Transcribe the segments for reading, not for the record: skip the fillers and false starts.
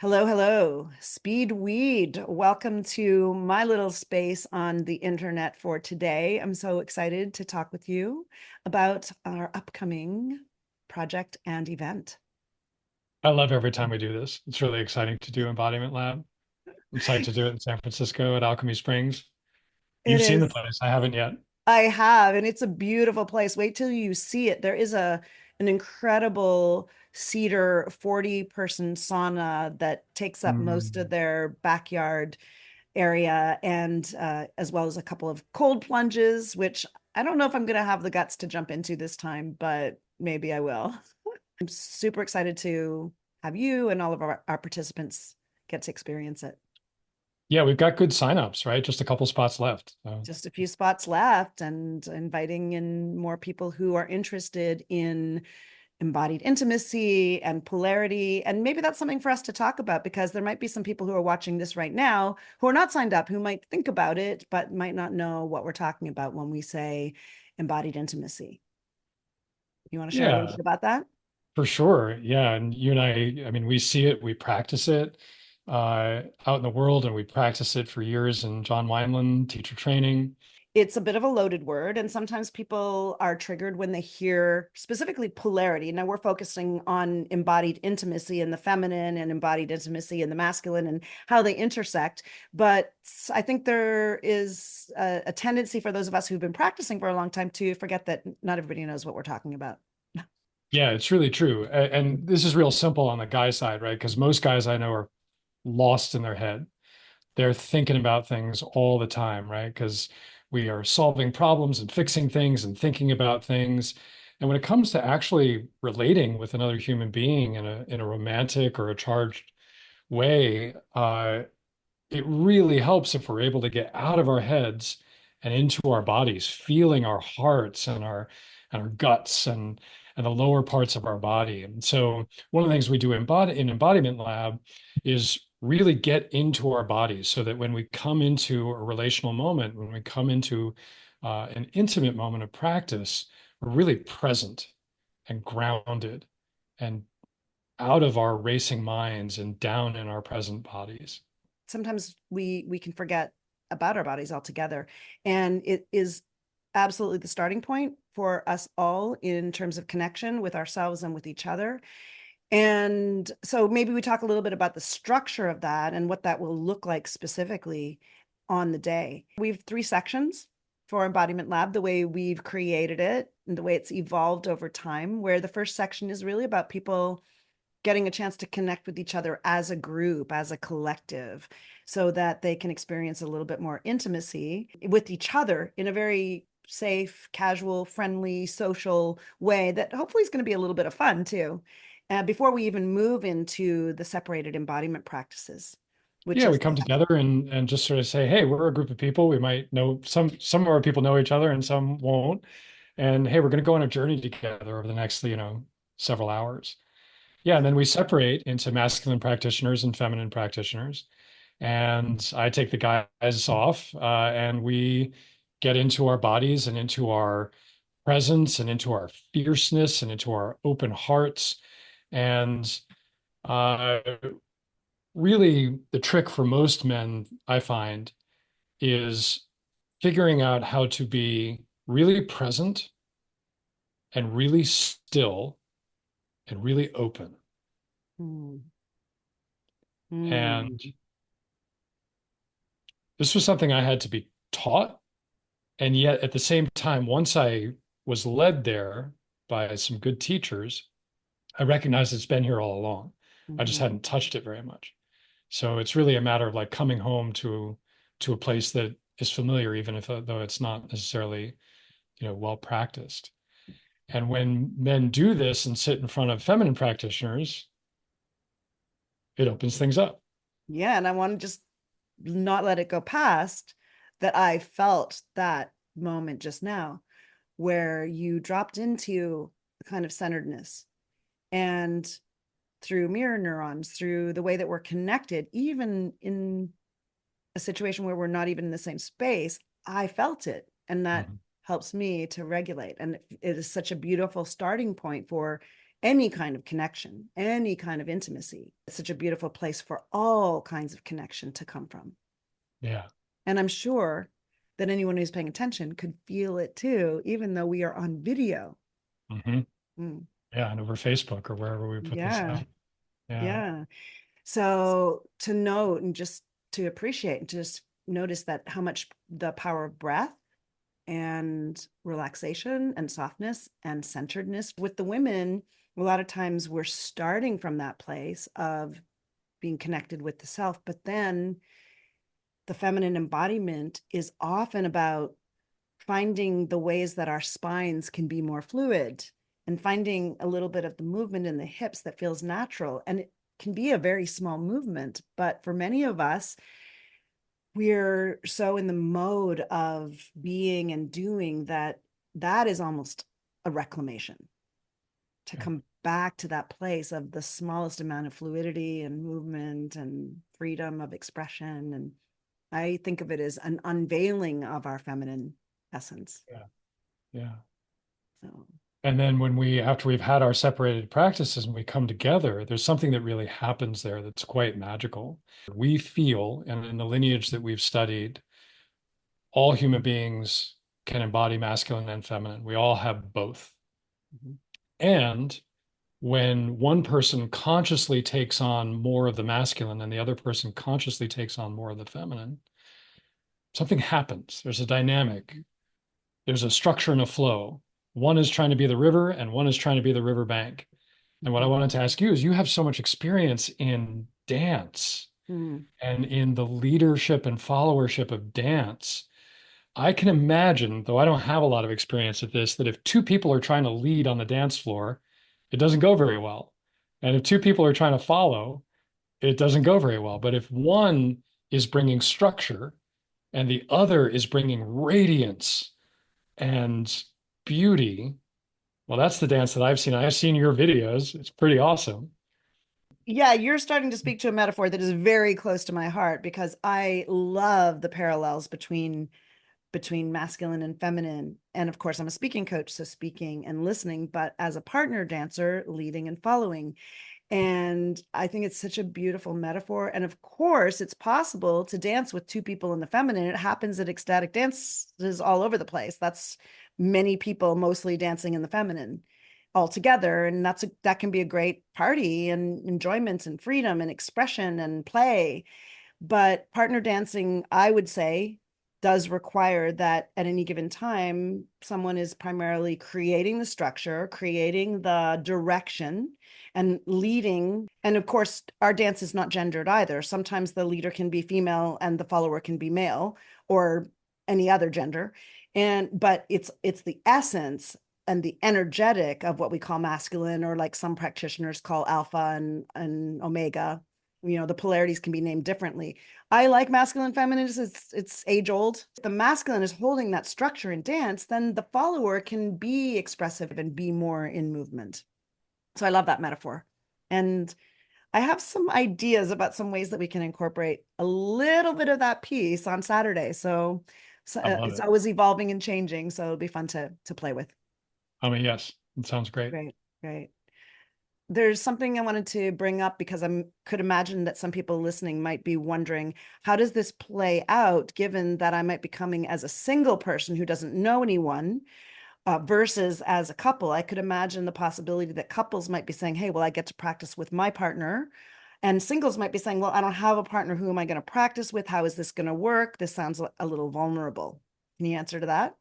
Hello, hello. Speed Weed. Welcome to my little space on the internet for today. I'm so excited to talk with you about our upcoming project and event. I love every time we do this. It's really exciting to do Embodiment Lab. I'm excited to do it in San Francisco at Alchemy Springs. It You've seen the is. place. I haven't yet. I have, and it's a beautiful place. Wait till you see it. There is an incredible cedar 40-person sauna that takes up most of Mm. their backyard area, and as well as a couple of cold plunges, which I don't know if I'm going to have the guts to jump into this time, but maybe I will. I'm super excited to have you and all of our participants get to experience it. Yeah, we've got good signups, right? Just a couple spots left. So, Just a few spots left, and inviting in more people who are interested in embodied intimacy and polarity. And maybe that's something for us to talk about because there might be some people who are watching this right now who are not signed up, who might think about it, but might not know what we're talking about when we say embodied intimacy. You want to share a little yeah, bit about that? for sure. Yeah. And you and I mean, we see it, we practice it out in the world, and we practice it for years in John Wineland teacher training. It's a bit of a loaded word, and sometimes people are triggered when they hear specifically polarity. Now we're focusing on embodied intimacy in the feminine and embodied intimacy in the masculine and how they intersect. But I think there is a tendency for those of us who've been practicing for a long time to forget that not everybody knows what we're talking about. Yeah, it's really true. And this is real simple on the guy side, right? Because most guys I know are lost in their head. They're thinking about things all the time, right? Because we are solving problems and fixing things and thinking about things. And when it comes to actually relating with another human being in a romantic or a charged way, it really helps if we're able to get out of our heads and into our bodies, feeling our hearts and our guts and the lower parts of our body. And so one of the things we do in Embodiment Lab is really get into our bodies so that when we come into a relational moment, when we come into an intimate moment of practice, we're really present and grounded and out of our racing minds and down in our present bodies. Sometimes we can forget about our bodies altogether, and it is absolutely the starting point for us all in terms of connection with ourselves and with each other. And so maybe we talk a little bit about the structure of that and what that will look like specifically on the day. We have three sections for Embodiment Lab, the way we've created it and the way it's evolved over time, where the first section is really about people getting a chance to connect with each other as a group, as a collective, so that they can experience a little bit more intimacy with each other in a very safe, casual, friendly, social way that hopefully is going to be a little bit of fun too, before we even move into the separated embodiment practices, which Yeah, is we come together and just sort of say, hey, we're a group of people. We might know some of our people know each other and some won't. And hey, we're going to go on a journey together over the next, several hours. Yeah, and then we separate into masculine practitioners and feminine practitioners. And I take the guys off, and we get into our bodies and into our presence and into our fierceness and into our open hearts. And uh, really, the trick for most men, I find, is figuring out how to be really present and really still and really open. mm, mm, And this was something I had to be taught. And yet, at the same time, once I was led there by some good teachers, I recognized it's been here all along. I just mhm. hadn't touched it very much. So it's really a matter of like coming home to a place that is familiar, even if though it's not necessarily, well practiced. And when men do this and sit in front of feminine practitioners, it opens things up. Yeah, and I want to just not let it go past that I felt that moment just now where you dropped into a kind of centeredness, and through mirror neurons, through the way that we're connected, even in a situation where we're not even in the same space, I felt it. And that Mhm. helps me to regulate. And it is such a beautiful starting point for any kind of connection, any kind of intimacy. It's such a beautiful place for all kinds of connection to come from. Yeah. And I'm sure that anyone who's paying attention could feel it too, even though we are on video. Hmm. Mm. Yeah. And over Facebook or wherever we put this Yeah. out. Yeah. Yeah. So to note and just to appreciate and to just notice that how much the power of breath and relaxation and softness and centeredness with the women, a lot of times we're starting from that place of being connected with the self, but then the feminine embodiment is often about finding the ways that our spines can be more fluid and finding a little bit of the movement in the hips that feels natural. And it can be a very small movement, but for many of us, we're so in the mode of being and doing that that is almost a reclamation to Yeah. come back to that place of the smallest amount of fluidity and movement and freedom of expression. And I think of it as an unveiling of our feminine essence. Yeah. Yeah. So And then when we, after we've had our separated practices and we come together, there's something that really happens there that's quite magical. We feel, and in the lineage that we've studied, all human beings can embody masculine and feminine. We all have both. mhm. And when one person consciously takes on more of the masculine and the other person consciously takes on more of the feminine, something happens. There's a dynamic, there's a structure and a flow. One is trying to be the river and one is trying to be the river bank. And what I wanted to ask you is you have so much experience in dance Mm. and in the leadership and followership of dance. I can imagine, though I don't have a lot of experience at this, that if two people are trying to lead on the dance floor, it doesn't go very well. And if two people are trying to follow, it doesn't go very well. But if one is bringing structure and the other is bringing radiance and beauty, well, that's the dance that I've seen. I've seen your videos. It's pretty awesome. Yeah, you're starting to speak to a metaphor that is very close to my heart because I love the parallels between masculine and feminine. And of course, I'm a speaking coach, so speaking and listening, but as a partner dancer, leading and following. And I think it's such a beautiful metaphor. And of course, it's possible to dance with two people in the feminine. It happens at ecstatic dances all over the place. That's many people mostly dancing in the feminine all together. And that can be a great party and enjoyment and freedom and expression and play. But partner dancing, I would say, does require that at any given time, someone is primarily creating the structure, creating the direction, and leading. And of course, our dance is not gendered either. Sometimes the leader can be female and the follower can be male or any other gender. But it's the essence and the energetic of what we call masculine, or like some practitioners call alpha and omega. The polarities can be named differently. I like masculine feminine. It's age old. If the masculine is holding that structure in dance, then the follower can be expressive and be more in movement. So I love that metaphor. And I have some ideas about some ways that we can incorporate a little bit of that piece on Saturday. I love it's it. always evolving and changing. So it'll be fun to play with. I mean, yes, it sounds great. Great, great. There's something I wanted to bring up because I could imagine that some people listening might be wondering, how does this play out given that I might be coming as a single person who doesn't know anyone versus as a couple? I could imagine the possibility that couples might be saying, hey, well, I get to practice with my partner. And singles might be saying, well, I don't have a partner. Who am I going to practice with? How is this going to work? This sounds a little vulnerable. Can you answer to that?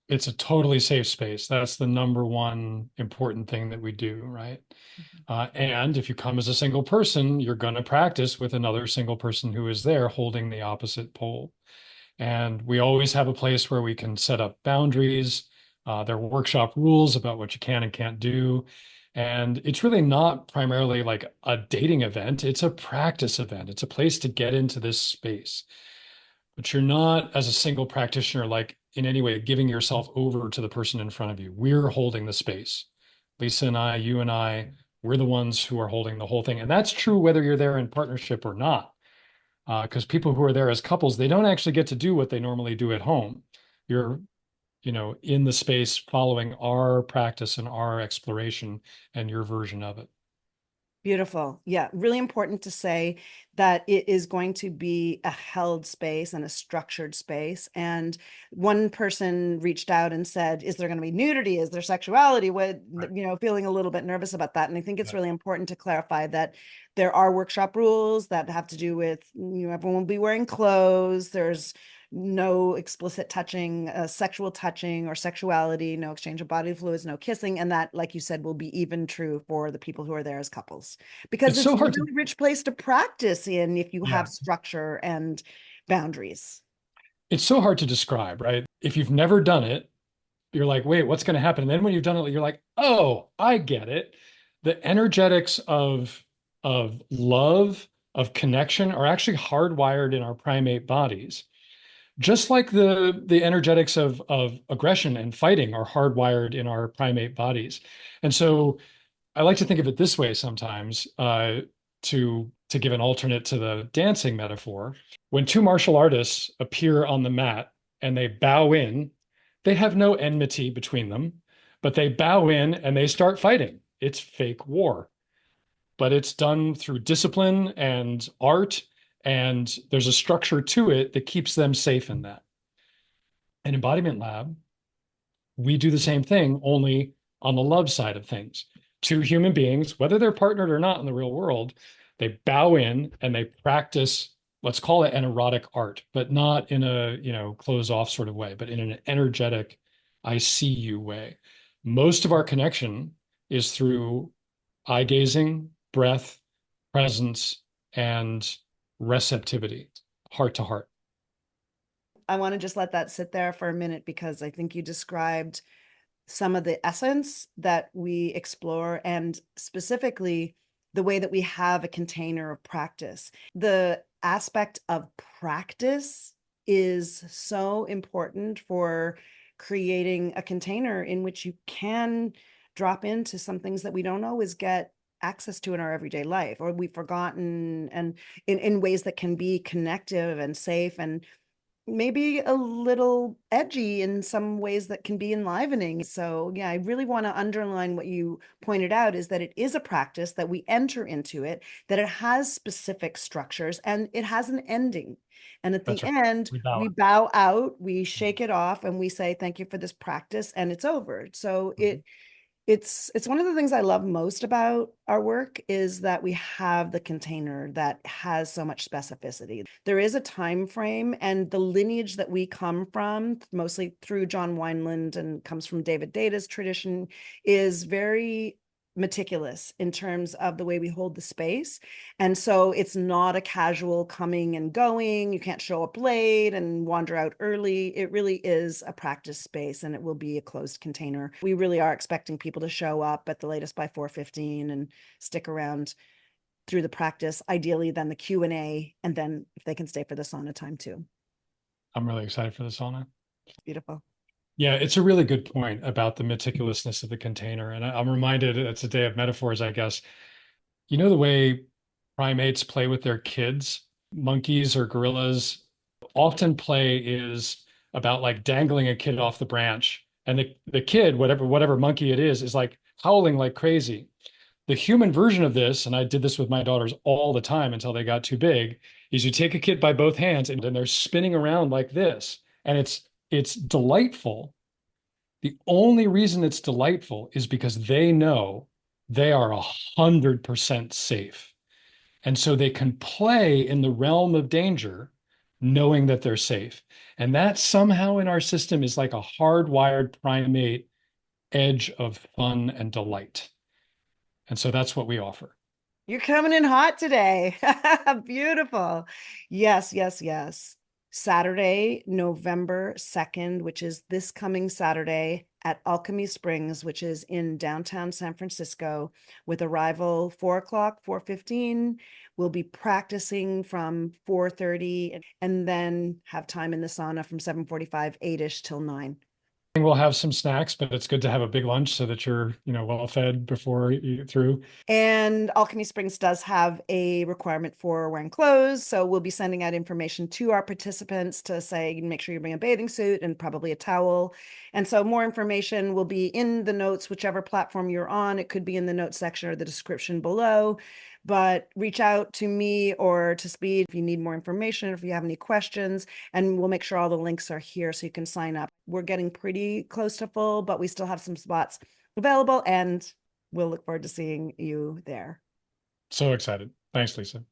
It's a totally safe space. That's the number one important thing that we do, right? And if you come as a single person, you're going to practice with another single person who is there holding the opposite pole. And we always have a place where we can set up boundaries. There are workshop rules about what you can and can't do. And it's really not primarily like a dating event, it's a practice event. It's a place to get into this space. But you're not, as a single practitioner, like in any way giving yourself over to the person in front of you. We're holding the space. Lisa and I, you and I, we're the ones who are holding the whole thing. And that's true whether you're there in partnership or not. Because people who are there as couples, they don't actually get to do what they normally do at home. You're in the space following our practice and our exploration and your version of it. Beautiful. Yeah, really important to say that it is going to be a held space and a structured space. And one person reached out and said, is there going to be nudity? Is there sexuality? What, Right. feeling a little bit nervous about that. And I think it's Yeah. really important to clarify that there are workshop rules that have to do with, everyone will be wearing clothes. There's no explicit touching, sexual touching or sexuality, no exchange of body fluids, no kissing. And that, like you said, will be even true for the people who are there as couples, because It's it's so a hard to, really rich place to practice in if you yeah, have structure and boundaries. it's so hard to describe, right? If you've never done it, you're like, wait, what's going to happen? And then when you've done it, you're like, oh, I get it. The energetics of love, of connection are actually hardwired in our primate bodies. Just like the energetics of aggression and fighting are hardwired in our primate bodies. And so I like to think of it this way sometimes, to give an alternate to the dancing metaphor. When two martial artists appear on the mat and they bow in, they have no enmity between them, but they bow in and they start fighting. It's fake war, but it's done through discipline and art, and there's a structure to it that keeps them safe in that. An embodiment lab, we do the same thing, only on the love side of things. Two human beings, whether they're partnered or not in the real world, they bow in and they practice, let's call it an erotic art, but not in a, close off sort of way, but in an energetic, I see you way. Most of our connection is through eye gazing, breath, presence, and receptivity, heart to heart. I want to just let that sit there for a minute because I think you described some of the essence that we explore, and specifically the way that we have a container of practice. The aspect of practice is so important for creating a container in which you can drop into some things that we don't always get access to in our everyday life, or we've forgotten, and in ways that can be connective and safe and maybe a little edgy in some ways that can be enlivening. So, yeah, I really want to underline what you pointed out, is that it is a practice, that we enter into it, that it has specific structures and it has an ending. And at the That's right. end, We bow we out. bow out, we shake it off, and we say, thank you for this practice, and it's over. So Mhm. it's one of the things I love most about our work, is that we have the container that has so much specificity. There is a time frame, and the lineage that we come from, mostly through John Wineland and comes from David Data's tradition, is very meticulous in terms of the way we hold the space. And so it's not a casual coming and going. You can't show up late and wander out early. It really is a practice space, and it will be a closed container. We really are expecting people to show up at the latest by 4:15 and stick around through the practice, ideally then the Q&A, and then if they can stay for the sauna time too. I'm really excited for the sauna. Beautiful. Yeah, it's a really good point about the meticulousness of the container. And I'm reminded, it's a day of metaphors, I guess. You know, the way primates play with their kids, monkeys or gorillas, often play is about like dangling a kid off the branch. And the kid, whatever monkey it is like howling like crazy. The human version of this, and I did this with my daughters all the time until they got too big, is you take a kid by both hands and then they're spinning around like this. And it's delightful. The only reason it's delightful is because they know they are 100% safe. And so they can play in the realm of danger, knowing that they're safe. And that somehow in our system is like a hardwired primate edge of fun and delight. And so that's what we offer. You're coming in hot today. Beautiful. Yes, yes, yes. Saturday, November 2nd, which is this coming Saturday at Alchemy Springs, which is in downtown San Francisco, with arrival 4 o'clock, 4:15. We'll be practicing from 4:30 and then have time in the sauna from 7:45, 8-ish till 9. we'll have some snacks, but it's good to have a big lunch so that you're, well fed before you get through. And Alchemy Springs does have a requirement for wearing clothes. So we'll be sending out information to our participants to say, make sure you bring a bathing suit and probably a towel. And so more information will be in the notes, whichever platform you're on. It could be in the notes section or the description below. But reach out to me or to Speed if you need more information, if you have any questions, and we'll make sure all the links are here so you can sign up. We're getting pretty close to full, but we still have some spots available, and we'll look forward to seeing you there. So excited. Thanks, Lisa.